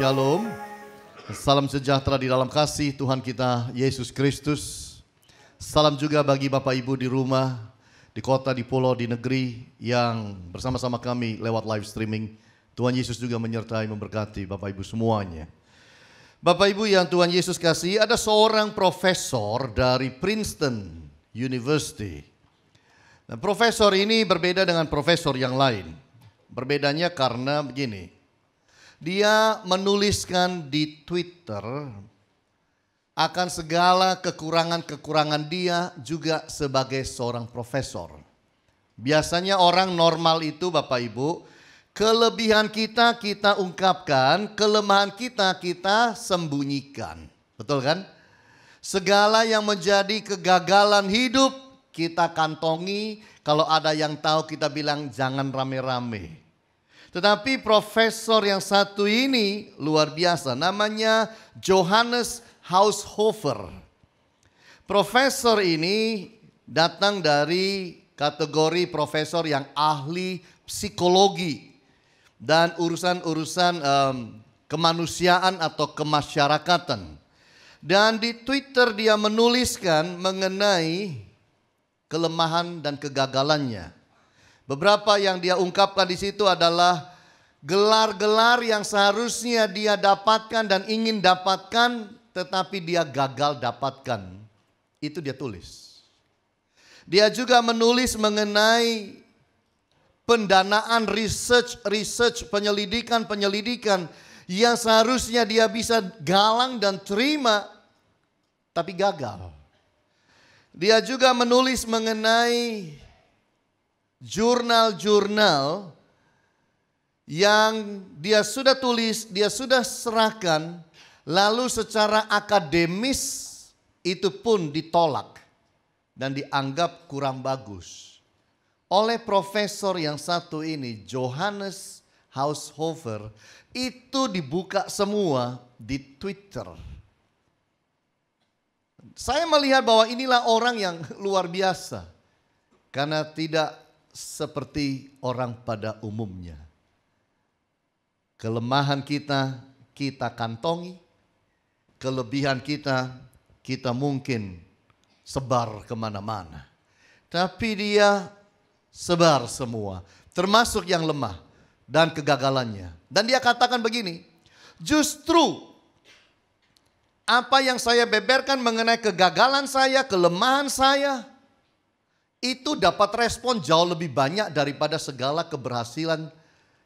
Shalom. Salam sejahtera di dalam kasih Tuhan kita Yesus Kristus. Salam juga bagi Bapak Ibu di rumah, di kota, di pulau, di negeri yang bersama-sama kami lewat live streaming. Tuhan Yesus juga menyertai, memberkati Bapak Ibu semuanya. Bapak Ibu yang Tuhan Yesus kasih, ada seorang profesor dari Princeton University. Nah, profesor ini berbeda dengan profesor yang lain. Berbedanya karena begini. Dia menuliskan di Twitter akan segala kekurangan-kekurangan dia juga sebagai seorang profesor. Biasanya orang normal itu Bapak Ibu, kelebihan kita ungkapkan, kelemahan kita sembunyikan. Betul kan? Segala yang menjadi kegagalan hidup kita kantongi, kalau ada yang tahu kita bilang jangan rame-rame. Tetapi profesor yang satu ini luar biasa, namanya Johannes Haushofer. Profesor ini datang dari kategori profesor yang ahli psikologi dan urusan-urusan kemanusiaan atau kemasyarakatan. Dan di Twitter dia menuliskan mengenai kelemahan dan kegagalannya. Beberapa yang dia ungkapkan di situ adalah gelar-gelar yang seharusnya dia dapatkan dan ingin dapatkan, tetapi dia gagal dapatkan. Itu dia tulis. Dia juga menulis mengenai pendanaan research, penyelidikan yang seharusnya dia bisa galang dan terima, tapi gagal. Dia juga menulis mengenai jurnal-jurnal yang dia sudah tulis, dia sudah serahkan, lalu secara akademis itu pun ditolak dan dianggap kurang bagus. Oleh profesor yang satu ini, Johannes Haushofer, itu dibuka semua di Twitter. Saya melihat bahwa inilah orang yang luar biasa, karena tidak seperti orang pada umumnya. Kelemahan kita kantongi, kelebihan kita mungkin sebar kemana-mana. Tapi dia sebar semua, termasuk yang lemah dan kegagalannya. Dan dia katakan begini, justru apa yang saya beberkan mengenai kegagalan saya, kelemahan saya, itu dapat respon jauh lebih banyak daripada segala keberhasilan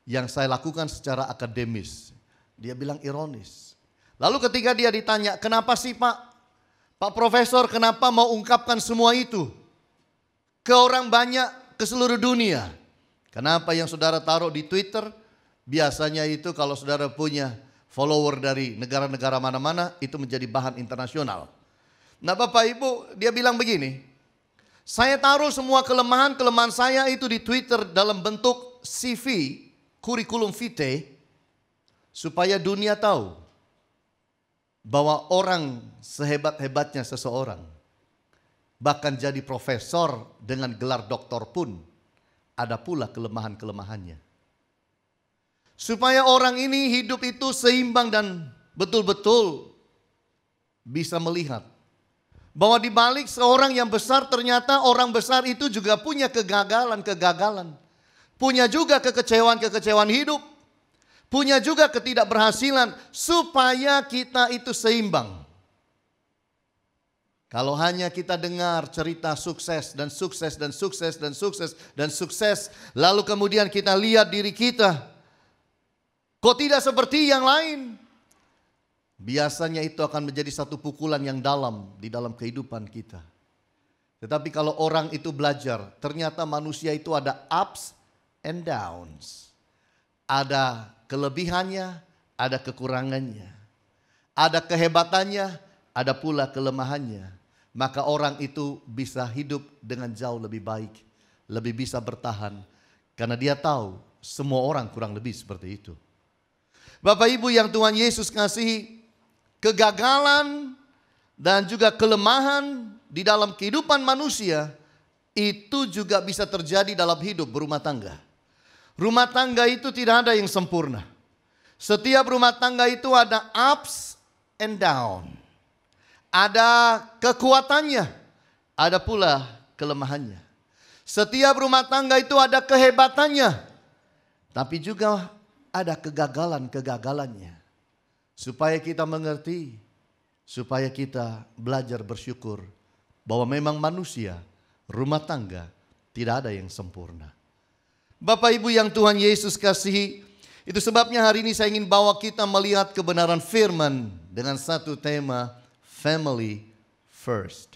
yang saya lakukan secara akademis. Dia bilang ironis. Lalu ketika dia ditanya, kenapa sih Pak Profesor, kenapa mau ungkapkan semua itu ke orang banyak, ke seluruh dunia? Kenapa yang saudara taruh di Twitter, biasanya itu kalau saudara punya follower dari negara-negara mana-mana, itu menjadi bahan internasional. Nah Bapak Ibu, dia bilang begini, saya taruh semua kelemahan saya itu di Twitter dalam bentuk CV, kurikulum vitae, supaya dunia tahu bahwa orang sehebat-hebatnya seseorang, bahkan jadi profesor dengan gelar doktor pun, ada pula kelemahan-kelemahannya. Supaya orang ini hidup itu seimbang dan betul-betul bisa melihat bahwa di balik seorang yang besar ternyata orang besar itu juga punya kegagalan-kegagalan. Punya juga kekecewaan-kekecewaan hidup. Punya juga ketidakberhasilan supaya kita itu seimbang. Kalau hanya kita dengar cerita sukses dan sukses dan sukses dan sukses dan sukses, lalu kemudian kita lihat diri kita, kok tidak seperti yang lain? Biasanya itu akan menjadi satu pukulan yang dalam di dalam kehidupan kita. Tetapi kalau orang itu belajar, ternyata manusia itu ada ups and downs. Ada kelebihannya, ada kekurangannya. Ada kehebatannya, ada pula kelemahannya. Maka orang itu bisa hidup dengan jauh lebih baik, lebih bisa bertahan. Karena dia tahu semua orang kurang lebih seperti itu. Bapak Ibu yang Tuhan Yesus kasihi, kegagalan dan juga kelemahan di dalam kehidupan manusia itu juga bisa terjadi dalam hidup berumah tangga. Rumah tangga itu tidak ada yang sempurna. Setiap rumah tangga itu ada ups and down. Ada kekuatannya, ada pula kelemahannya. Setiap rumah tangga itu ada kehebatannya, tapi juga ada kegagalan-kegagalannya. Supaya kita mengerti, supaya kita belajar bersyukur bahwa memang manusia, rumah tangga tidak ada yang sempurna. Bapak Ibu yang Tuhan Yesus kasihi, itu sebabnya hari ini saya ingin bawa kita melihat kebenaran firman dengan satu tema, family first.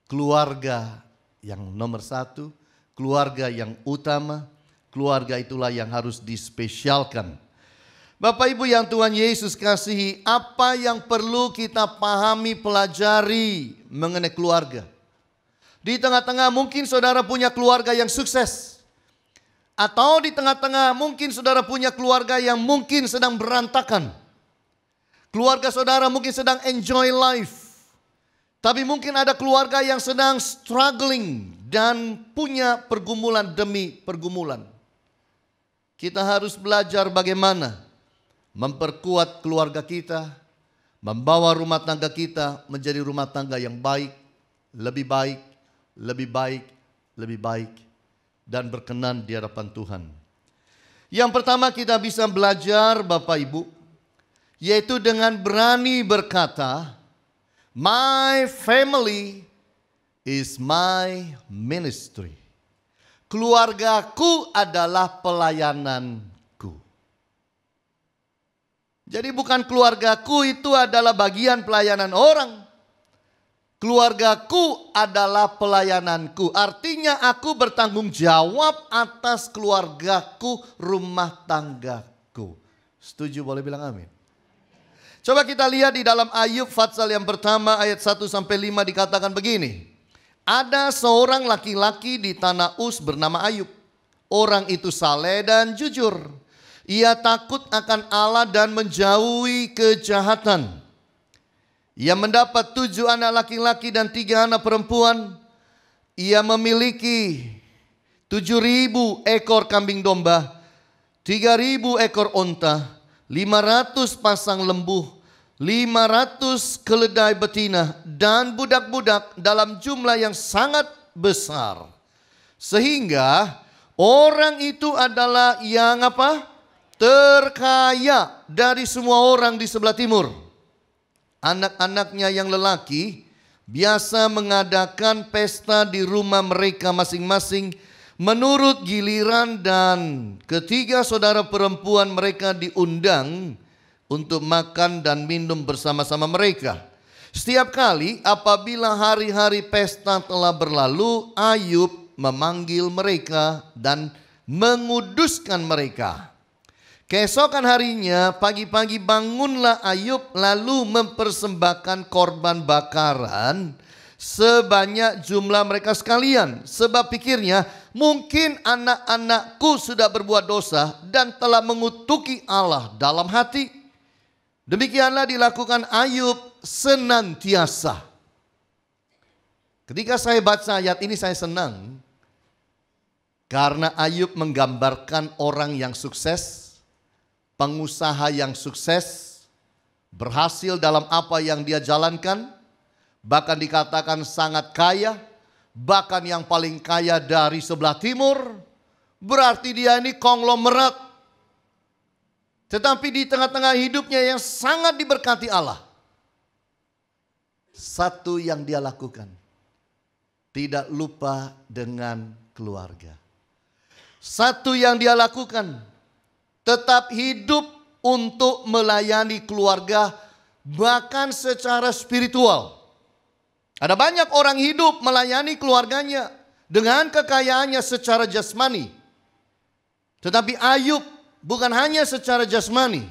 Keluarga yang nomor satu, keluarga yang utama, keluarga itulah yang harus dispesialkan. Bapak Ibu yang Tuhan Yesus kasihi, apa yang perlu kita pahami, pelajari mengenai keluarga? Di tengah-tengah mungkin saudara punya keluarga yang sukses. Atau di tengah-tengah mungkin saudara punya keluarga yang mungkin sedang berantakan. Keluarga saudara mungkin sedang enjoy life. Tapi mungkin ada keluarga yang sedang struggling dan punya pergumulan demi pergumulan. Kita harus belajar bagaimana memperkuat keluarga kita, membawa rumah tangga kita menjadi rumah tangga yang baik, lebih baik, lebih baik, lebih baik, dan berkenan di hadapan Tuhan. Yang pertama kita bisa belajar Bapak Ibu, yaitu dengan berani berkata, my family is my ministry. Keluargaku adalah pelayananku. Jadi bukan keluargaku itu adalah bagian pelayanan orang. Keluargaku adalah pelayananku. Artinya aku bertanggung jawab atas keluargaku, rumah tanggaku. Setuju, boleh bilang amin. Coba kita lihat di dalam Ayub pasal yang pertama ayat 1-5 dikatakan begini. Ada seorang laki-laki di tanah Uz bernama Ayub. Orang itu saleh dan jujur. Ia takut akan Allah dan menjauhi kejahatan. Ia mendapat 7 anak laki-laki dan 3 anak perempuan. Ia memiliki 7.000 ekor kambing domba, 3.000 ekor onta, 500 pasang lembu, 500 keledai betina, dan budak-budak dalam jumlah yang sangat besar. Sehingga orang itu adalah yang apa? Terkaya dari semua orang di sebelah timur. Anak-anaknya yang lelaki biasa mengadakan pesta di rumah mereka masing-masing menurut giliran, dan ketiga saudara perempuan mereka diundang untuk makan dan minum bersama-sama mereka. Setiap kali apabila hari-hari pesta telah berlalu, Ayub memanggil mereka dan menguduskan mereka. Keesokan harinya pagi-pagi bangunlah Ayub lalu mempersembahkan korban bakaran sebanyak jumlah mereka sekalian. Sebab pikirnya mungkin anak-anakku sudah berbuat dosa dan telah mengutuki Allah dalam hati. Demikianlah dilakukan Ayub senantiasa. Ketika saya baca ayat ini saya senang. Karena Ayub menggambarkan orang yang sukses, pengusaha yang sukses, berhasil dalam apa yang dia jalankan, bahkan dikatakan sangat kaya, bahkan yang paling kaya dari sebelah timur. Berarti dia ini konglomerat. Tetapi di tengah-tengah hidupnya yang sangat diberkati Allah, satu yang dia lakukan, tidak lupa dengan keluarga. Satu yang dia lakukan, tetap hidup untuk melayani keluarga bahkan secara spiritual. Ada banyak orang hidup melayani keluarganya dengan kekayaannya secara jasmani. Tetapi Ayub bukan hanya secara jasmani.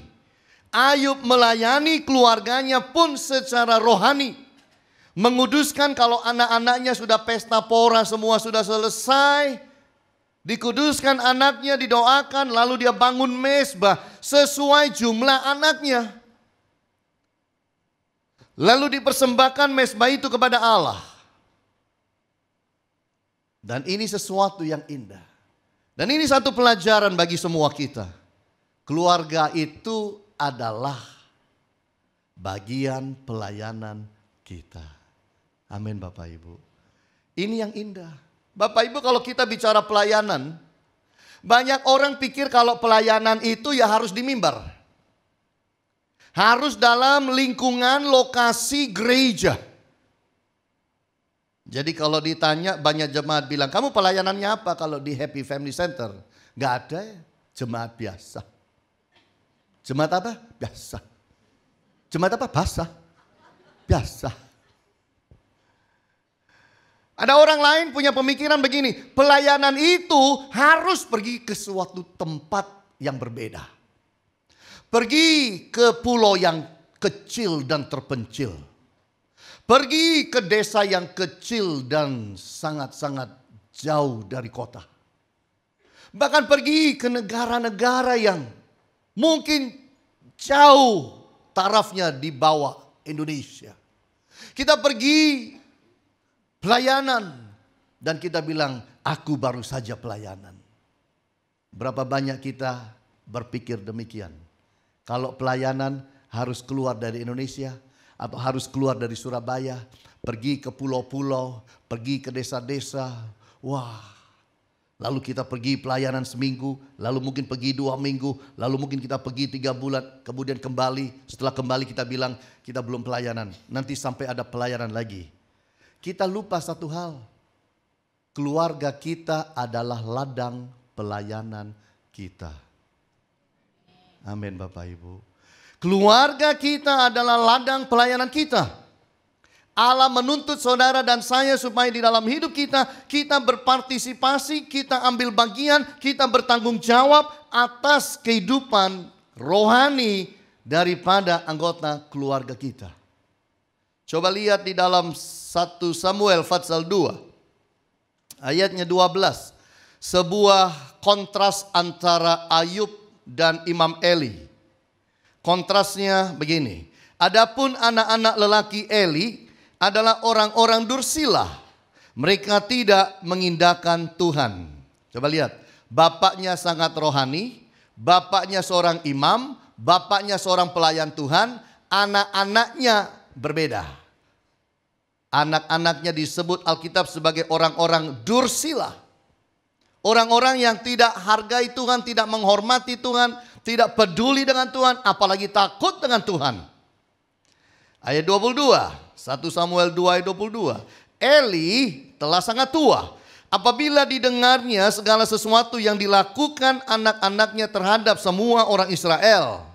Ayub melayani keluarganya pun secara rohani. Menguduskan kalau anak-anaknya sudah pesta pora semua sudah selesai. Dikuduskan anaknya, didoakan, lalu dia bangun mezbah sesuai jumlah anaknya. Lalu dipersembahkan mezbah itu kepada Allah. Dan ini sesuatu yang indah. Dan ini satu pelajaran bagi semua kita. Keluarga itu adalah bagian pelayanan kita. Amin Bapak Ibu. Ini yang indah. Bapak Ibu, kalau kita bicara pelayanan, banyak orang pikir kalau pelayanan itu ya harus di mimbar. Harus dalam lingkungan lokasi gereja. Jadi kalau ditanya, banyak jemaat bilang, kamu pelayanannya apa kalau di Happy Family Center? Gak ada ya, jemaat biasa. Jemaat apa? Biasa. Jemaat apa? Basah. Biasa. Ada orang lain punya pemikiran begini, pelayanan itu harus pergi ke suatu tempat yang berbeda. Pergi ke pulau yang kecil dan terpencil. Pergi ke desa yang kecil dan sangat-sangat jauh dari kota. Bahkan pergi ke negara-negara yang mungkin jauh tarafnya di bawah Indonesia. Kita pergi pelayanan dan kita bilang, aku baru saja pelayanan. Berapa banyak kita berpikir demikian? Kalau pelayanan harus keluar dari Indonesia atau harus keluar dari Surabaya, pergi ke pulau-pulau, pergi ke desa-desa. Wah, lalu kita pergi pelayanan seminggu, lalu mungkin pergi 2 minggu, lalu mungkin kita pergi 3 bulan, kemudian kembali. Setelah kembali kita bilang kita belum pelayanan, nanti sampai ada pelayanan lagi. Kita lupa satu hal, keluarga kita adalah ladang pelayanan kita. Amin Bapak Ibu. Keluarga kita adalah ladang pelayanan kita. Allah menuntut saudara dan saya supaya di dalam hidup kita berpartisipasi, kita ambil bagian, kita bertanggung jawab atas kehidupan rohani daripada anggota keluarga kita. Coba lihat di dalam 1 Samuel pasal 2 ayatnya 12. Sebuah kontras antara Ayub dan Imam Eli. Kontrasnya begini. Adapun anak-anak lelaki Eli adalah orang-orang dursila. Mereka tidak mengindahkan Tuhan. Coba lihat. Bapaknya sangat rohani. Bapaknya seorang imam. Bapaknya seorang pelayan Tuhan. Anak-anaknya berbeda. Anak-anaknya disebut Alkitab sebagai orang-orang dursila. Orang-orang yang tidak hargai Tuhan, tidak menghormati Tuhan, tidak peduli dengan Tuhan, apalagi takut dengan Tuhan. Ayat 22, 1 Samuel 2 ayat 22. Eli telah sangat tua apabila didengarnya segala sesuatu yang dilakukan anak-anaknya terhadap semua orang Israel.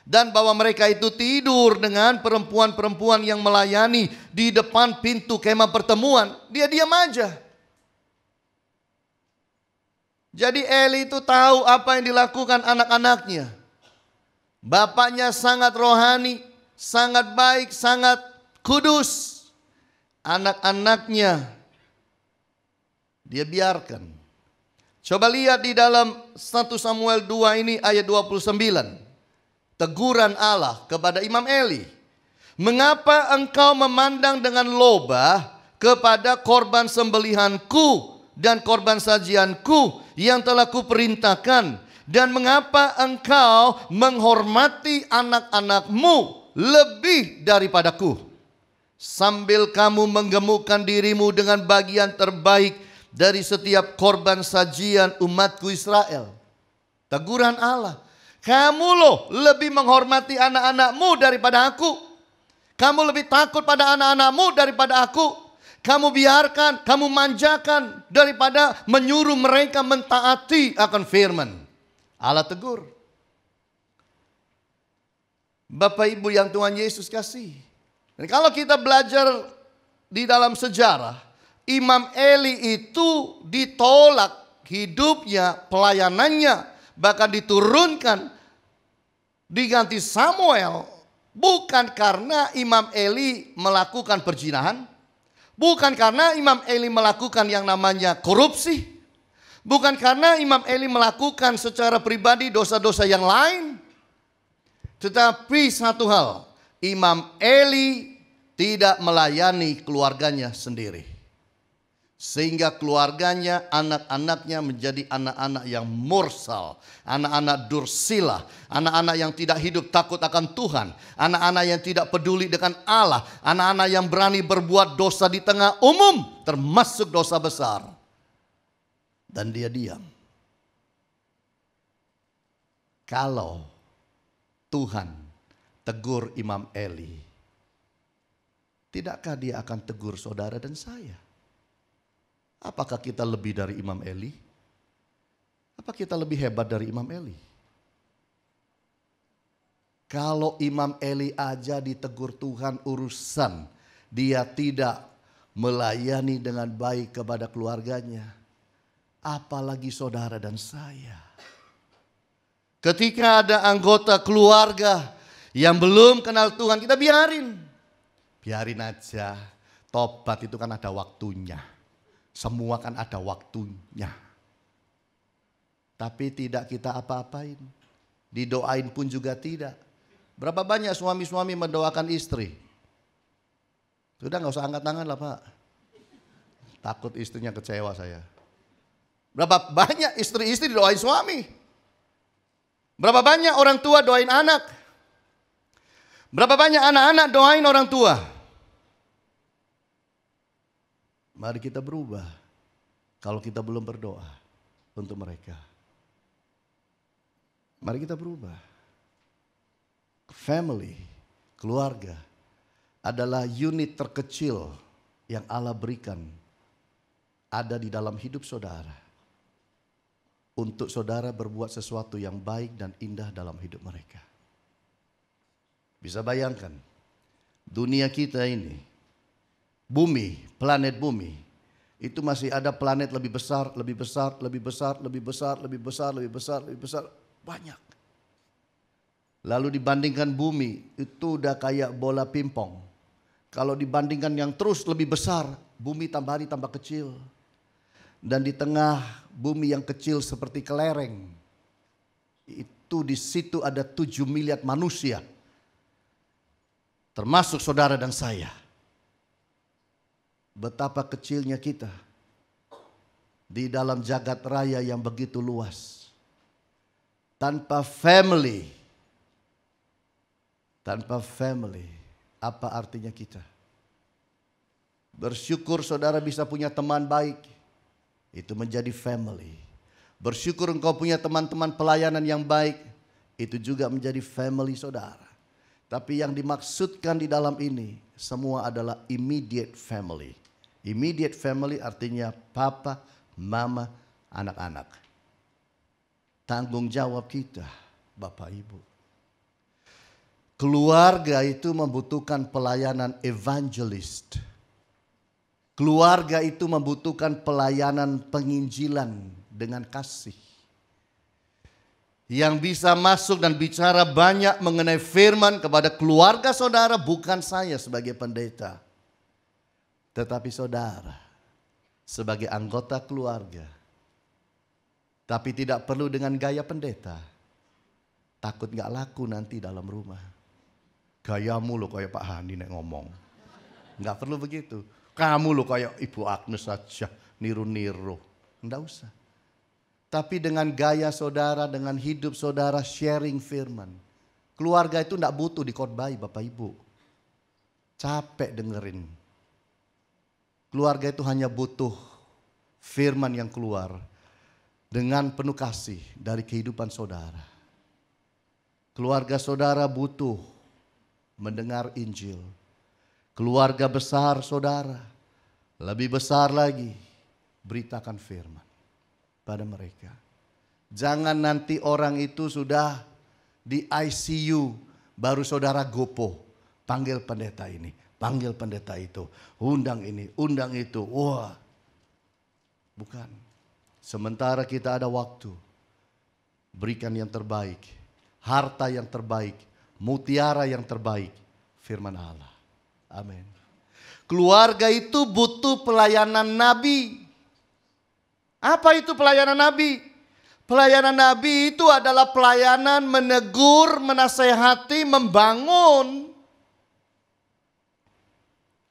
Dan bahwa mereka itu tidur dengan perempuan-perempuan yang melayani di depan pintu kemah pertemuan. Dia diam aja. Jadi Eli itu tahu apa yang dilakukan anak-anaknya. Bapaknya sangat rohani, sangat baik, sangat kudus. Anak-anaknya dia biarkan. Coba lihat di dalam 1 Samuel 2 ini ayat 29. Teguran Allah kepada Imam Eli. Mengapa engkau memandang dengan loba kepada korban sembelihanku dan korban sajianku yang telah kuperintahkan, dan mengapa engkau menghormati anak-anakmu lebih daripadaku, sambil kamu menggemukkan dirimu dengan bagian terbaik dari setiap korban sajian umatku Israel. Teguran Allah, kamu loh lebih menghormati anak-anakmu daripada aku, kamu lebih takut pada anak-anakmu daripada aku. Kamu biarkan, kamu manjakan daripada menyuruh mereka mentaati akan firman. Allah tegur. Bapak Ibu yang Tuhan Yesus kasih. Dan kalau kita belajar di dalam sejarah, Imam Eli itu ditolak hidupnya, pelayanannya, bahkan diturunkan, diganti Samuel. Bukan karena Imam Eli melakukan perzinahan. Bukan karena Imam Eli melakukan yang namanya korupsi. Bukan karena Imam Eli melakukan secara pribadi dosa-dosa yang lain. Tetapi satu hal, Imam Eli tidak melayani keluarganya sendiri. Sehingga keluarganya, anak-anaknya menjadi anak-anak yang mursal, anak-anak dursila, anak-anak yang tidak hidup takut akan Tuhan, anak-anak yang tidak peduli dengan Allah, anak-anak yang berani berbuat dosa di tengah umum, termasuk dosa besar. Dan dia diam. Kalau Tuhan tegur Imam Eli, tidakkah dia akan tegur saudara dan saya? Apakah kita lebih dari Imam Eli? Apa kita lebih hebat dari Imam Eli? Kalau Imam Eli aja ditegur Tuhan urusan dia tidak melayani dengan baik kepada keluarganya, apalagi saudara dan saya. Ketika ada anggota keluarga yang belum kenal Tuhan, kita biarin aja. Tobat itu kan ada waktunya. Semua kan ada waktunya. Tapi tidak kita apa-apain. Didoain pun juga tidak. Berapa banyak suami-suami mendoakan istri? Sudah gak usah angkat tangan lah Pak. Takut istrinya kecewa saya. Berapa banyak istri-istri doain suami? Berapa banyak orang tua doain anak? Berapa banyak anak-anak doain orang tua? Mari kita berubah kalau kita belum berdoa untuk mereka. Mari kita berubah. Family, keluarga adalah unit terkecil yang Allah berikan ada di dalam hidup saudara. Untuk saudara berbuat sesuatu yang baik dan indah dalam hidup mereka. Bisa bayangkan dunia kita ini, bumi, planet bumi, itu masih ada planet lebih besar, lebih besar, lebih besar, lebih besar, lebih besar, lebih besar, lebih besar, banyak. Lalu dibandingkan bumi, itu udah kayak bola pingpong. Kalau dibandingkan yang terus lebih besar, bumi tambah hari tambah kecil. Dan di tengah bumi yang kecil seperti kelereng, itu di situ ada 7 miliar manusia. Termasuk saudara dan saya. Betapa kecilnya kita di dalam jagat raya yang begitu luas. Tanpa family, apa artinya kita? Bersyukur saudara bisa punya teman baik, itu menjadi family. Bersyukur engkau punya teman-teman pelayanan yang baik, itu juga menjadi family saudara. Tapi yang dimaksudkan di dalam ini semua adalah immediate family. Immediate family artinya papa, mama, anak-anak. Tanggung jawab kita, Bapak Ibu. Keluarga itu membutuhkan pelayanan evangelist. Keluarga itu membutuhkan pelayanan penginjilan dengan kasih. Yang bisa masuk dan bicara banyak mengenai firman kepada keluarga saudara, bukan saya sebagai pendeta. Tetapi saudara sebagai anggota keluarga. Tapi tidak perlu dengan gaya pendeta. Takut gak laku nanti dalam rumah. Gayamu lo kayak Pak Hani nek ngomong. Gak perlu begitu. Kamu lo kayak Ibu Agnes saja, niru-niru. Enggak usah. Tapi dengan gaya saudara, dengan hidup saudara, sharing firman. Keluarga itu enggak butuh dikhotbahi Bapak Ibu. Capek dengerin. Keluarga itu hanya butuh firman yang keluar dengan penuh kasih dari kehidupan saudara. Keluarga saudara butuh mendengar Injil. Keluarga besar saudara, lebih besar lagi, beritakan firman pada mereka. Jangan nanti orang itu sudah di ICU, baru saudara gopo, panggil pendeta ini, panggil pendeta itu, undang ini, undang itu. Wah, bukan. Sementara kita ada waktu, berikan yang terbaik, harta yang terbaik, mutiara yang terbaik, firman Allah. Amin. Keluarga itu butuh pelayanan nabi. Apa itu pelayanan nabi? Pelayanan nabi itu adalah pelayanan menegur, menasehati, membangun.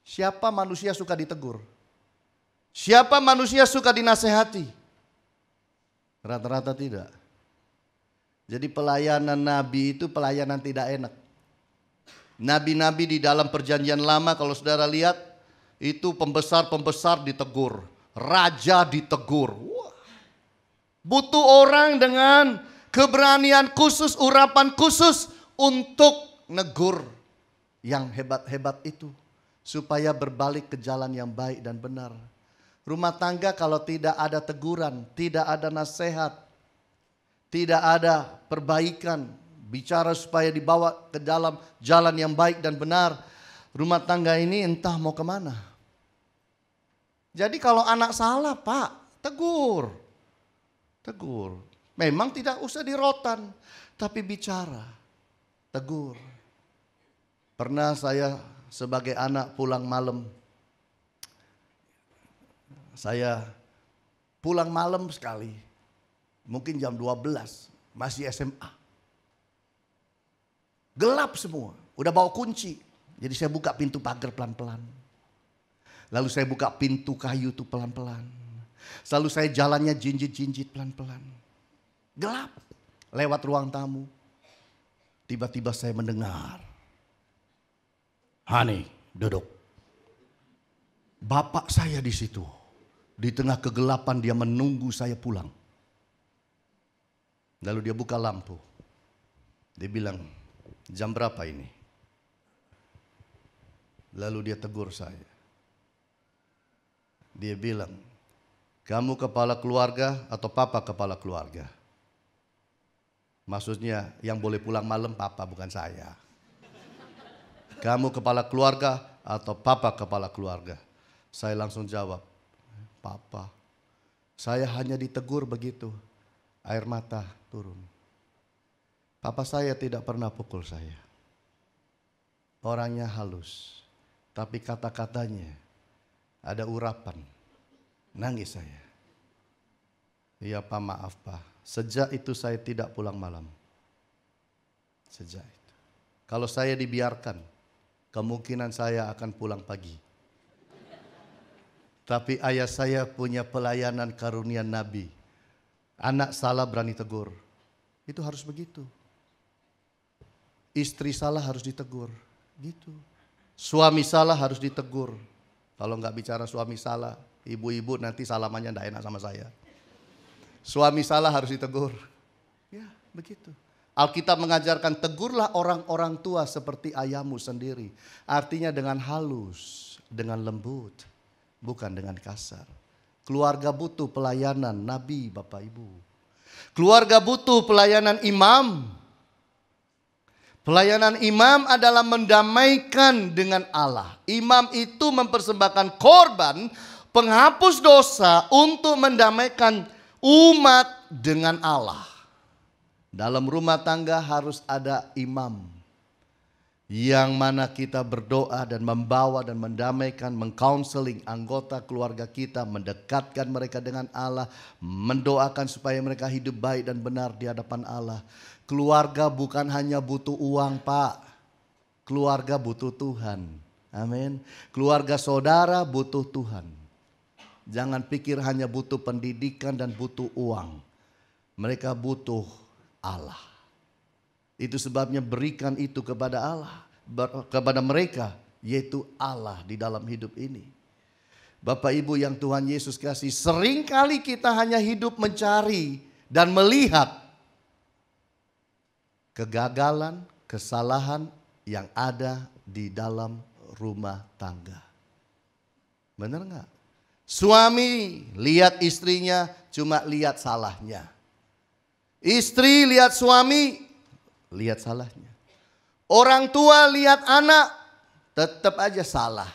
Siapa manusia suka ditegur? Siapa manusia suka dinasehati? Rata-rata tidak. Jadi pelayanan Nabi itu pelayanan tidak enak. Nabi-nabi di dalam perjanjian lama kalau saudara lihat, itu pembesar-pembesar ditegur, raja ditegur. Wah. Butuh orang dengan keberanian khusus, urapan khusus untuk negur yang hebat-hebat itu. Supaya berbalik ke jalan yang baik dan benar. Rumah tangga kalau tidak ada teguran, tidak ada nasihat, tidak ada perbaikan, bicara supaya dibawa ke dalam jalan yang baik dan benar, rumah tangga ini entah mau kemana. Jadi kalau anak salah, Pak, tegur. Tegur. Memang tidak usah dirotan, tapi bicara, tegur. Pernah saya sebagai anak pulang malam. Saya pulang malam sekali. Mungkin jam 12, masih SMA. Gelap semua, udah bawa kunci. Jadi saya buka pintu pagar pelan-pelan. Lalu saya buka pintu kayu itu pelan-pelan. Lalu saya jalannya jinjit-jinjit pelan-pelan. Gelap, lewat ruang tamu. Tiba-tiba saya mendengar. Hani, duduk. Bapak saya di situ. Di tengah kegelapan dia menunggu saya pulang. Lalu dia buka lampu. Dia bilang, jam berapa ini? Lalu dia tegur saya. Dia bilang, kamu kepala keluarga atau papa kepala keluarga? Maksudnya yang boleh pulang malam papa, bukan saya. Kamu kepala keluarga atau papa kepala keluarga? Saya langsung jawab, papa. Saya hanya ditegur begitu. Air mata turun. Papa saya tidak pernah pukul saya. Orangnya halus. Tapi kata-katanya ada urapan. Nangis saya. Iya Pak, maaf Pak. Sejak itu saya tidak pulang malam. Sejak itu. Kalau saya dibiarkan, kemungkinan saya akan pulang pagi. Tapi ayah saya punya pelayanan karunia Nabi. Anak salah berani tegur. Itu harus begitu. Istri salah harus ditegur. Gitu. Suami salah harus ditegur. Kalau nggak bicara suami salah, ibu-ibu nanti salamannya nggak enak sama saya. Suami salah harus ditegur. Ya begitu. Alkitab mengajarkan tegurlah orang-orang tua seperti ayahmu sendiri. Artinya dengan halus, dengan lembut, bukan dengan kasar. Keluarga butuh pelayanan nabi, Bapak Ibu. Keluarga butuh pelayanan imam. Pelayanan imam adalah mendamaikan dengan Allah. Imam itu mempersembahkan korban penghapus dosa untuk mendamaikan umat dengan Allah. Dalam rumah tangga harus ada imam. Yang mana kita berdoa dan membawa dan mendamaikan, mengcounseling anggota keluarga kita, mendekatkan mereka dengan Allah, mendoakan supaya mereka hidup baik dan benar di hadapan Allah. Keluarga bukan hanya butuh uang, Pak. Keluarga butuh Tuhan. Amin. Keluarga saudara butuh Tuhan. Jangan pikir hanya butuh pendidikan dan butuh uang. Mereka butuh Allah. Itu sebabnya berikan itu kepada Allah, kepada mereka, yaitu Allah di dalam hidup ini. Bapak Ibu yang Tuhan Yesus kasih, seringkali kita hanya hidup mencari dan melihat kegagalan, kesalahan yang ada di dalam rumah tangga. Benar nggak? Suami lihat istrinya cuma lihat salahnya. Istri lihat suami, lihat salahnya. Orang tua lihat anak, tetap aja salah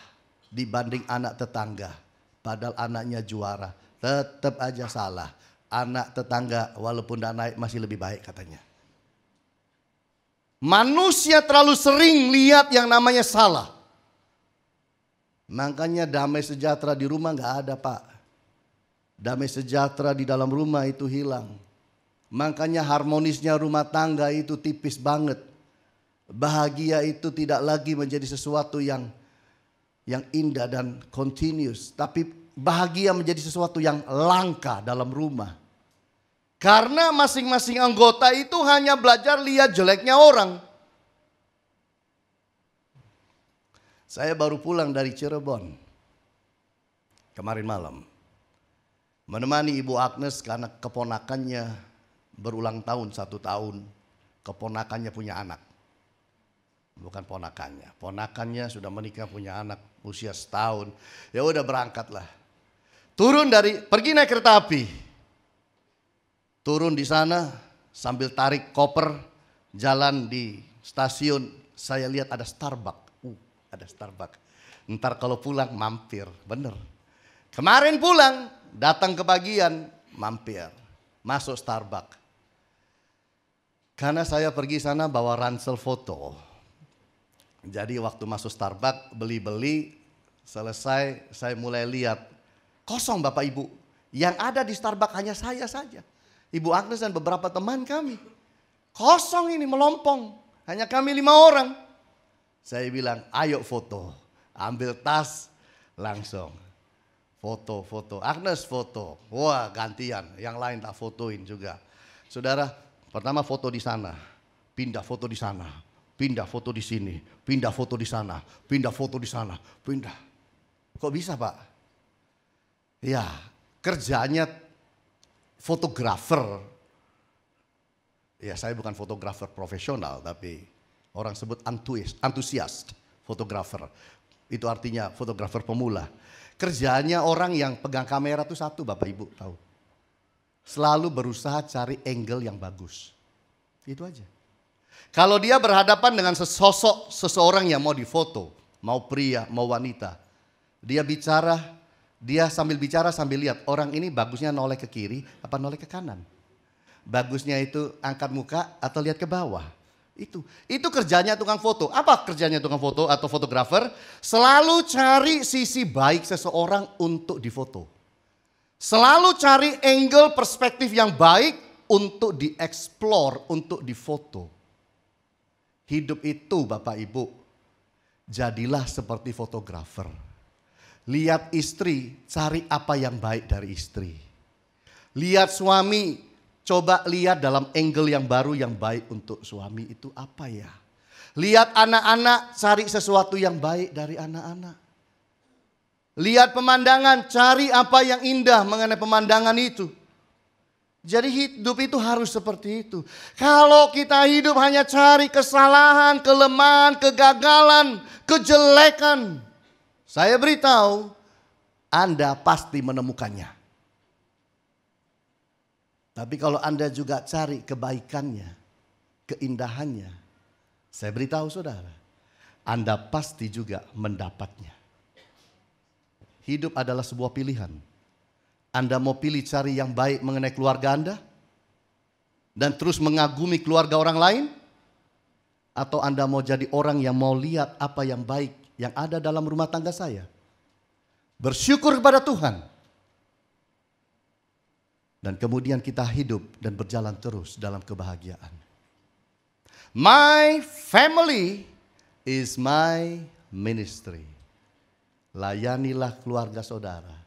dibanding anak tetangga. Padahal anaknya juara, tetap aja salah. Anak tetangga walaupun tidak naik masih lebih baik katanya. Manusia terlalu sering lihat yang namanya salah. Makanya damai sejahtera di rumah nggak ada, Pak. Damai sejahtera di dalam rumah itu hilang. Makanya harmonisnya rumah tangga itu tipis banget. Bahagia itu tidak lagi menjadi sesuatu yang indah dan continuous. Tapi bahagia menjadi sesuatu yang langka dalam rumah. Karena masing-masing anggota itu hanya belajar lihat jeleknya orang. Saya baru pulang dari Cirebon kemarin malam. Menemani Ibu Agnes karena keponakannya berulang tahun 1 tahun. Keponakannya punya anak. Bukan ponakannya. Ponakannya sudah menikah punya anak usia setahun. Ya udah berangkatlah. Pergi naik kereta api. Turun di sana sambil tarik koper. Jalan di stasiun. Saya lihat ada Starbucks. Ada Starbucks. Ntar kalau pulang mampir. Bener. Kemarin pulang. Datang ke bagian. Mampir. Masuk Starbucks. Karena saya pergi sana bawa ransel foto. Jadi waktu masuk Starbucks beli-beli. Selesai saya mulai lihat. Kosong Bapak Ibu. Yang ada di Starbucks hanya saya saja. Ibu Agnes dan beberapa teman kami. Kosong ini melompong. Hanya kami 5 orang. Saya bilang ayo foto. Ambil tas langsung. Foto. Agnes foto. Wah gantian. Yang lain tak fotoin juga. Saudara, pertama foto di sana. Pindah foto di sana. Pindah foto di sini. Pindah foto di sana. Pindah foto di sana. Pindah. Kok bisa Pak? Ya kerjanya fotografer. Ya saya bukan fotografer profesional. Tapi orang sebut antusias fotografer. Itu artinya fotografer pemula. Kerjanya orang yang pegang kamera itu satu Bapak Ibu tahu. Selalu berusaha cari angle yang bagus. Itu aja. Kalau dia berhadapan dengan sesosok seseorang yang mau difoto. Mau pria, mau wanita. Dia sambil bicara sambil lihat. Orang ini bagusnya noleh ke kiri apa noleh ke kanan. Bagusnya itu angkat muka atau lihat ke bawah. Itu kerjanya tukang foto. Apa kerjanya tukang foto atau fotografer? Selalu cari sisi baik seseorang untuk difoto. Selalu cari angle perspektif yang baik untuk dieksplor, untuk difoto. Hidup itu Bapak Ibu, jadilah seperti fotografer. Lihat istri, cari apa yang baik dari istri. Lihat suami, coba lihat dalam angle yang baru yang baik untuk suami itu apa ya. Lihat anak-anak, cari sesuatu yang baik dari anak-anak. Lihat pemandangan, cari apa yang indah mengenai pemandangan itu. Jadi hidup itu harus seperti itu. Kalau kita hidup hanya cari kesalahan, kelemahan, kegagalan, kejelekan. Saya beritahu, Anda pasti menemukannya. Tapi kalau Anda juga cari kebaikannya, keindahannya, saya beritahu saudara, Anda pasti juga mendapatnya. Hidup adalah sebuah pilihan. Anda mau pilih cari yang baik mengenai keluarga Anda dan terus mengagumi keluarga orang lain, atau Anda mau jadi orang yang mau lihat apa yang baik yang ada dalam rumah tangga saya, bersyukur kepada Tuhan, dan kemudian kita hidup dan berjalan terus dalam kebahagiaan. My family is my ministry. Layanilah keluarga saudara.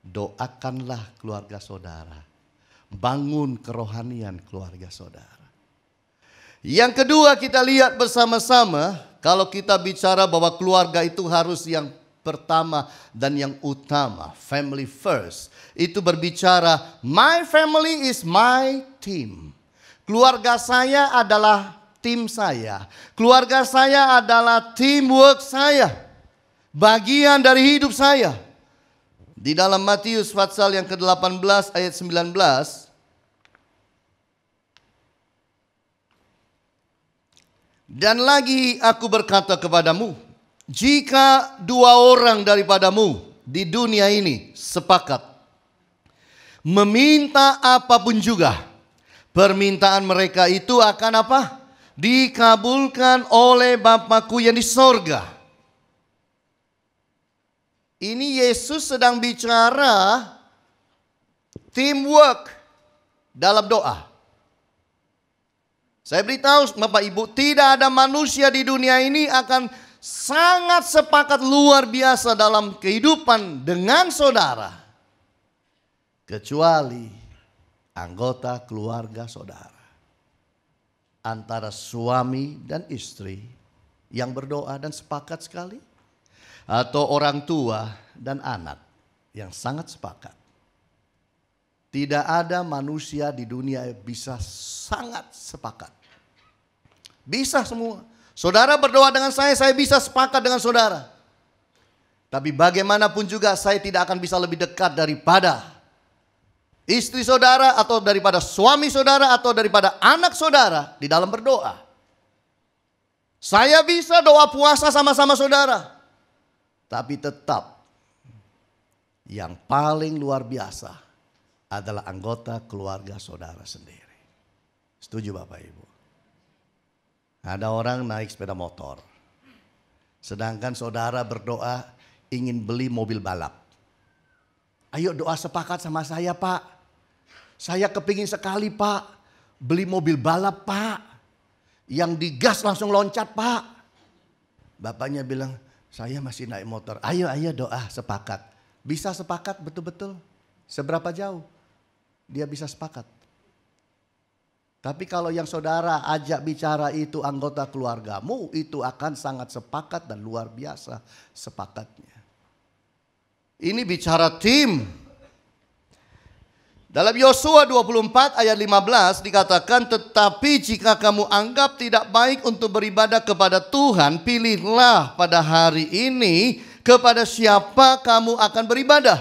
Doakanlah keluarga saudara. Bangun kerohanian keluarga saudara. Yang kedua kita lihat bersama-sama. Kalau kita bicara bahwa keluarga itu harus yang pertama dan yang utama. Family first. Itu berbicara my family is my team. Keluarga saya adalah tim saya. Keluarga saya adalah teamwork saya. Bagian dari hidup saya. Di dalam Matius pasal yang ke-18 ayat 19. Dan lagi aku berkata kepadamu, jika 2 orang daripadamu di dunia ini sepakat meminta apapun juga, permintaan mereka itu akan apa? Dikabulkan oleh Bapakku yang di sorga. Ini Yesus sedang bicara teamwork dalam doa. Saya beritahu Bapak Ibu, tidak ada manusia di dunia ini akan sangat sepakat luar biasa dalam kehidupan dengan saudara, kecuali anggota keluarga saudara. Antara suami dan istri yang berdoa dan sepakat sekali, atau orang tua dan anak yang sangat sepakat. Tidak ada manusia di dunia yang bisa sangat sepakat. Bisa semua. Saudara berdoa dengan saya bisa sepakat dengan saudara. Tapi bagaimanapun juga saya tidak akan bisa lebih dekat daripada istri saudara, atau daripada suami saudara, atau daripada anak saudara di dalam berdoa. Saya bisa doa puasa sama-sama saudara. Tapi tetap yang paling luar biasa adalah anggota keluarga saudara sendiri. Setuju Bapak Ibu? Ada orang naik sepeda motor, sedangkan saudara berdoa ingin beli mobil balap. Ayo doa sepakat sama saya Pak. Saya kepingin sekali Pak beli mobil balap Pak. Yang digas langsung loncat Pak. Bapaknya bilang, saya masih naik motor. Ayo doa sepakat. Bisa sepakat betul-betul. Seberapa jauh dia bisa sepakat. Tapi kalau yang saudara ajak bicara itu anggota keluargamu, itu akan sangat sepakat dan luar biasa sepakatnya. Ini bicara tim. Dalam Yosua 24 ayat 15 dikatakan, tetapi jika kamu anggap tidak baik untuk beribadah kepada Tuhan, pilihlah pada hari ini kepada siapa kamu akan beribadah.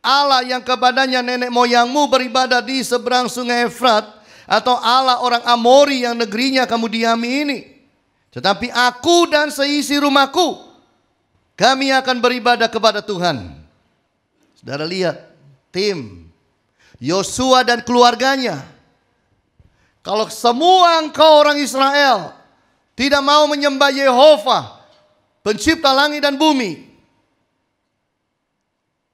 Allah yang kepadanya nenek moyangmu beribadah di seberang sungai Efrat, atau Allah orang Amori yang negerinya kamu diami ini. Tetapi aku dan seisi rumahku, kami akan beribadah kepada Tuhan. Saudara lihat tim Yosua dan keluarganya. Kalau semua engkau orang Israel tidak mau menyembah Yehova, pencipta langit dan bumi,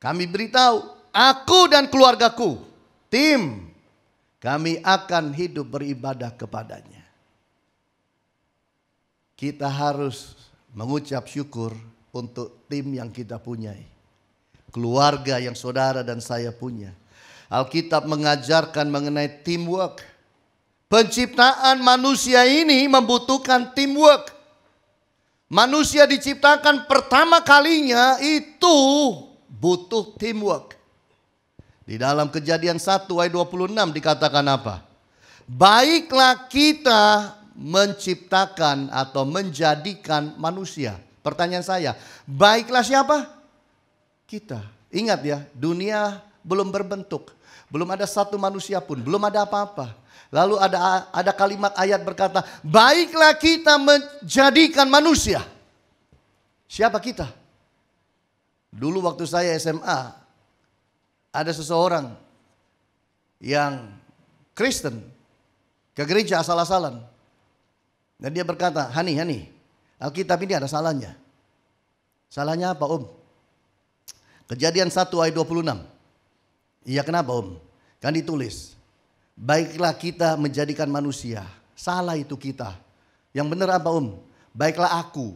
kami beritahu, aku dan keluargaku, tim, kami akan hidup beribadah kepadanya. Kita harus mengucap syukur untuk tim yang kita punyai. Keluarga yang saudara dan saya punya. Alkitab mengajarkan mengenai teamwork. Penciptaan manusia ini membutuhkan teamwork. Manusia diciptakan pertama kalinya itu butuh teamwork. Di dalam Kejadian 1 ayat 26 dikatakan apa? Baiklah kita menciptakan atau menjadikan manusia. Pertanyaan saya, baiklah siapa? Kita. Ingat ya, dunia belum berbentuk. Belum ada satu manusia pun, belum ada apa-apa. Lalu ada kalimat ayat berkata, baiklah kita menjadikan manusia. Siapa kita? Dulu waktu saya SMA, ada seseorang yang Kristen ke gereja asal-asalan. Dan dia berkata, Hani, Alkitab ini ada salahnya. Salahnya apa Om? Kejadian 1 ayat 26. Iya kenapa Om? Kan ditulis, baiklah kita menjadikan manusia. Salah itu kita. Yang benar apa Om? Baiklah aku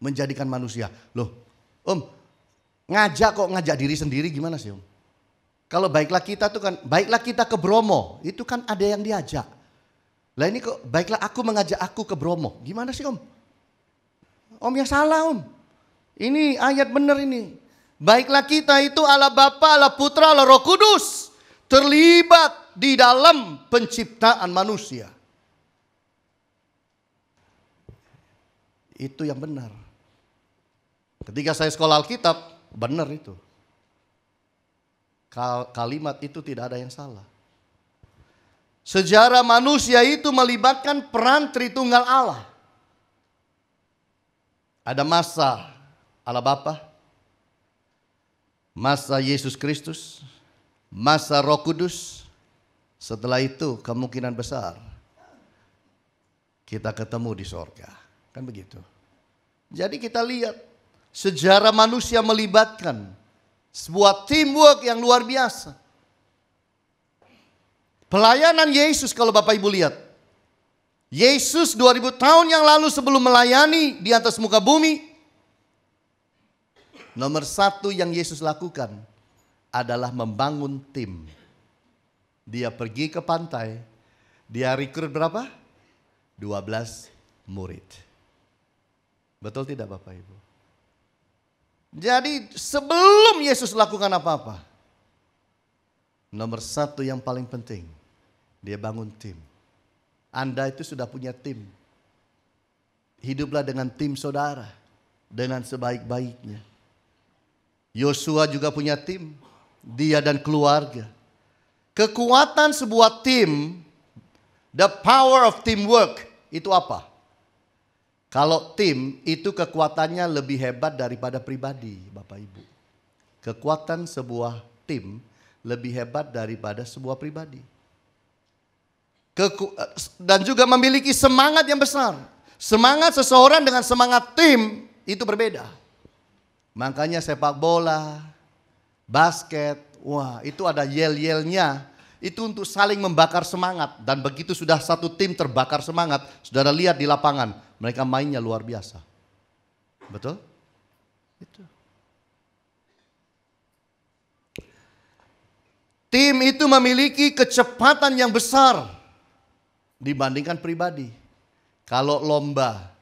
menjadikan manusia. Loh Om, ngajak diri sendiri gimana sih Om? Kalau baiklah kita tuh kan, baiklah kita ke Bromo, itu kan ada yang diajak. Lah ini kok baiklah aku mengajak aku ke Bromo. Gimana sih Om? Om yang salah Om. Ini ayat benar ini. Baiklah kita itu Allah Bapa, Allah Putra, Allah Roh Kudus. Terlibat di dalam penciptaan manusia. Itu yang benar. Ketika saya sekolah Alkitab, benar itu. Kalimat itu tidak ada yang salah. Sejarah manusia itu melibatkan peran Tritunggal Allah. Ada masa Allah Bapa, masa Yesus Kristus, masa Roh Kudus. Setelah itu kemungkinan besar kita ketemu di sorga. Kan begitu. Jadi kita lihat sejarah manusia melibatkan sebuah teamwork yang luar biasa. Pelayanan Yesus kalau Bapak Ibu lihat. Yesus 2000 tahun yang lalu sebelum melayani di atas muka bumi, nomor satu yang Yesus lakukan adalah membangun tim. Dia pergi ke pantai, dia rekrut berapa? 12 murid. Betul tidak Bapak Ibu? Jadi sebelum Yesus lakukan apa-apa, nomor satu yang paling penting, dia bangun tim. Anda itu sudah punya tim. Hiduplah dengan tim saudara, dengan sebaik-baiknya. Yosua juga punya tim, dia dan keluarga. Kekuatan sebuah tim, the power of teamwork, itu apa? Kalau tim itu kekuatannya lebih hebat daripada pribadi, Bapak Ibu. Kekuatan sebuah tim lebih hebat daripada sebuah pribadi. Dan juga memiliki semangat yang besar. Semangat seseorang dengan semangat tim itu berbeda. Makanya sepak bola, basket, wah itu ada yel-yelnya. Itu untuk saling membakar semangat. Dan begitu sudah satu tim terbakar semangat, saudara lihat di lapangan, mereka mainnya luar biasa. Betul? Itu. Tim itu memiliki kecepatan yang besar dibandingkan pribadi. Kalau lomba,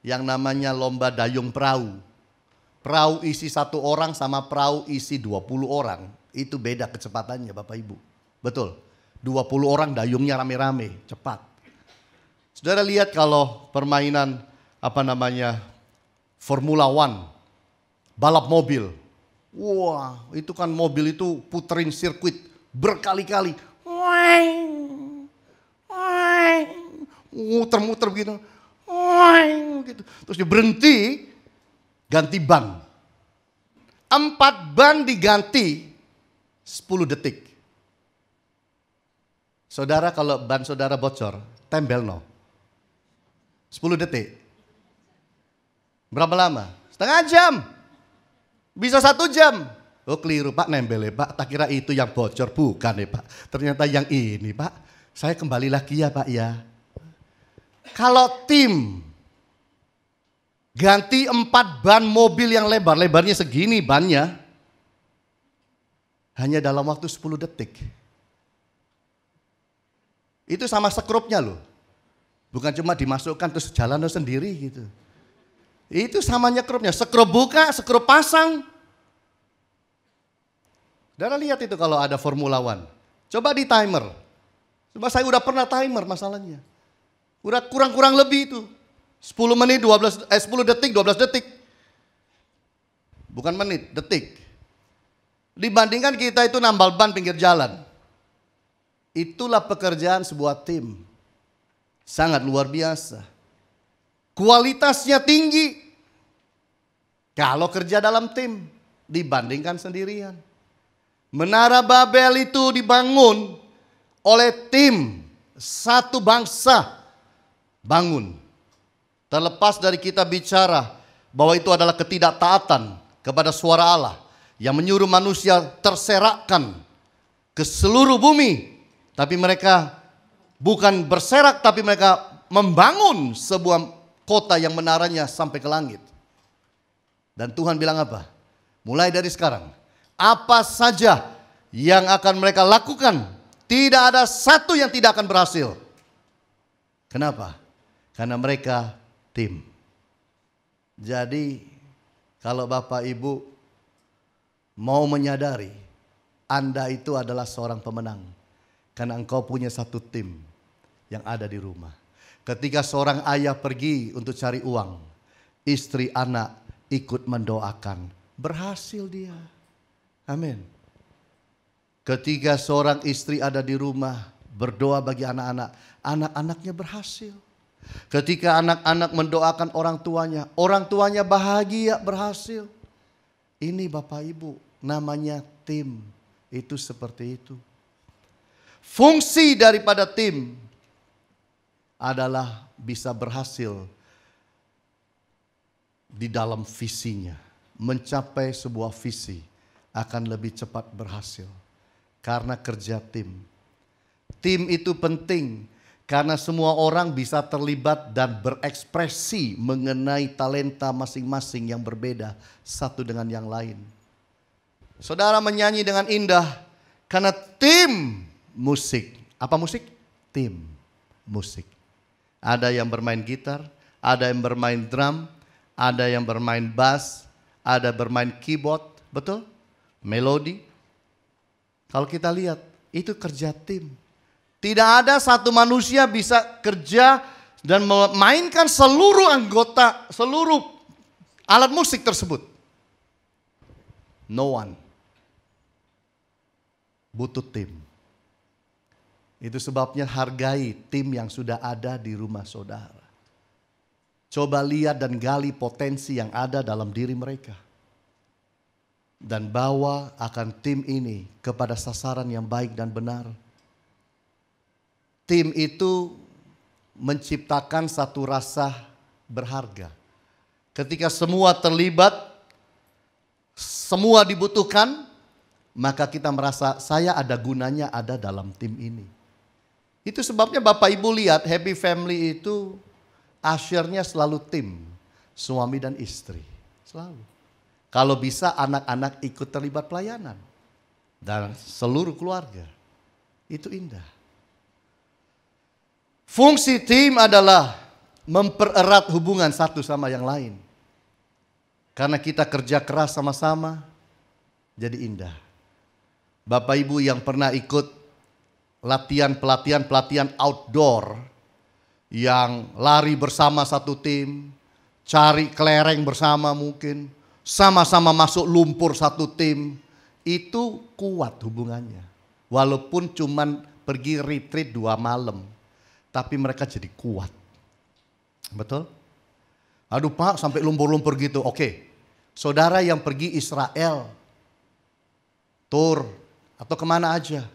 yang namanya lomba dayung perahu. Perahu isi 1 orang sama perahu isi 20 orang. Itu beda kecepatannya Bapak Ibu. Betul, 20 orang dayungnya rame-rame, cepat. Saudara lihat kalau permainan Formula One, balap mobil. Wah, itu kan mobil itu puterin sirkuit berkali-kali. Muter-muter begitu. Gitu. Terus dia berhenti, ganti ban. 4 ban diganti 10 detik. Saudara kalau ban saudara bocor, tempel no. 10 detik. Berapa lama? Setengah jam. Bisa 1 jam. Oh keliru Pak, nempel ya Pak. Tak kira itu yang bocor, bukan ya Pak. Ternyata yang ini Pak. Saya kembali lagi ya Pak ya. Kalau tim ganti 4 ban mobil yang lebarnya segini bannya, hanya dalam waktu 10 detik. Itu sama sekrupnya loh. Bukan cuma dimasukkan terus jalan sendiri gitu. Itu sama nyekrupnya. Sekrup buka, sekrup pasang. Saudara lihat itu kalau ada Formula One. Coba di timer. Coba saya udah pernah timer masalahnya. Udah kurang lebih itu. 10 detik, 12 detik. Bukan menit, detik. Dibandingkan kita itu nambal ban pinggir jalan. Itulah pekerjaan sebuah tim. Sangat luar biasa. Kualitasnya tinggi. Kalau kerja dalam tim dibandingkan sendirian. Menara Babel itu dibangun oleh tim. Satu bangsa bangun. Terlepas dari kita bicara bahwa itu adalah ketidaktaatan kepada suara Allah yang menyuruh manusia terserakkan ke seluruh bumi. Tapi mereka bukan berserak, tapi mereka membangun sebuah kota yang menaranya sampai ke langit. Dan Tuhan bilang apa? Mulai dari sekarang, apa saja yang akan mereka lakukan, tidak ada satu yang tidak akan berhasil. Kenapa? Karena mereka tim. Jadi kalau Bapak Ibu mau menyadari Anda itu adalah seorang pemenang. Karena engkau punya satu tim yang ada di rumah. Ketika seorang ayah pergi untuk cari uang, istri anak ikut mendoakan. Berhasil dia. Amin. Ketika seorang istri ada di rumah, berdoa bagi anak-anak, anak-anaknya berhasil. Ketika anak-anak mendoakan orang tuanya bahagia, berhasil. Ini Bapak Ibu, namanya tim. Itu seperti itu. Fungsi daripada tim adalah bisa berhasil di dalam visinya. Mencapai sebuah visi akan lebih cepat berhasil. Karena kerja tim. Tim itu penting. Karena semua orang bisa terlibat dan berekspresi mengenai talenta masing-masing yang berbeda satu dengan yang lain. Saudara menyanyi dengan indah karena tim musik. Apa musik? Tim musik. Ada yang bermain gitar, ada yang bermain drum, ada yang bermain bass, ada bermain keyboard, betul? Melodi. Kalau kita lihat, itu kerja tim. Tidak ada satu manusia bisa kerja dan memainkan seluruh anggota, seluruh alat musik tersebut. No one. Butuh tim. Itu sebabnya hargai tim yang sudah ada di rumah saudara. Coba lihat dan gali potensi yang ada dalam diri mereka. Dan bawa akan tim ini kepada sasaran yang baik dan benar. Tim itu menciptakan satu rasa berharga. Ketika semua terlibat, semua dibutuhkan, maka kita merasa saya ada gunanya ada dalam tim ini. Itu sebabnya Bapak Ibu lihat Happy Family itu usher-nya selalu tim, suami dan istri, selalu. Kalau bisa anak-anak ikut terlibat pelayanan dan seluruh keluarga. Itu indah. Fungsi tim adalah mempererat hubungan satu sama yang lain. Karena kita kerja keras sama-sama, jadi indah. Bapak Ibu yang pernah ikut pelatihan outdoor, yang lari bersama satu tim, cari kelereng bersama mungkin, sama-sama masuk lumpur satu tim, itu kuat hubungannya. Walaupun cuman pergi retreat 2 malam. Tapi mereka jadi kuat. Betul? Aduh Pak, sampai lumpur-lumpur gitu. Oke. Saudara yang pergi Israel, tur, atau kemana aja.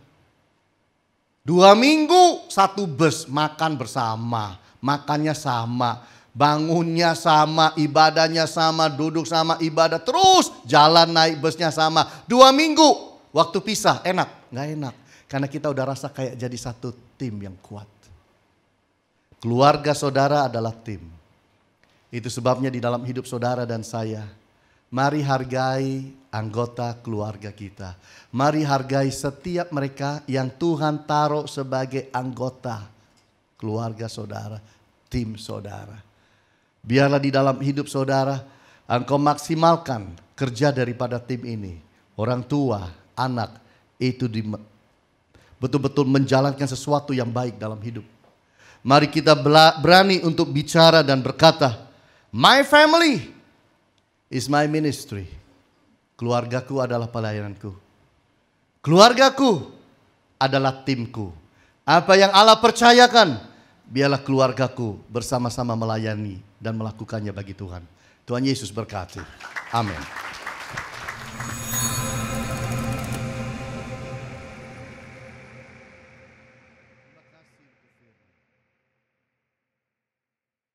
2 minggu, 1 bus, makan bersama. Makannya sama, bangunnya sama, ibadahnya sama, duduk sama, ibadah. Terus jalan naik busnya sama. 2 minggu, waktu pisah, enak? Nggak enak. Karena kita udah rasa kayak jadi satu tim yang kuat. Keluarga saudara adalah tim. Itu sebabnya di dalam hidup saudara dan saya, mari hargai anggota keluarga kita. Mari hargai setiap mereka yang Tuhan taruh sebagai anggota keluarga saudara, tim saudara. Biarlah di dalam hidup saudara, engkau maksimalkan kerja daripada tim ini. Orang tua, anak, itu betul-betul menjalankan sesuatu yang baik dalam hidup. Mari kita berani untuk bicara dan berkata, my family is my ministry. Keluargaku adalah pelayananku. Keluargaku adalah timku. Apa yang Allah percayakan, biarlah keluargaku bersama-sama melayani dan melakukannya bagi Tuhan. Tuhan Yesus berkati. Amin.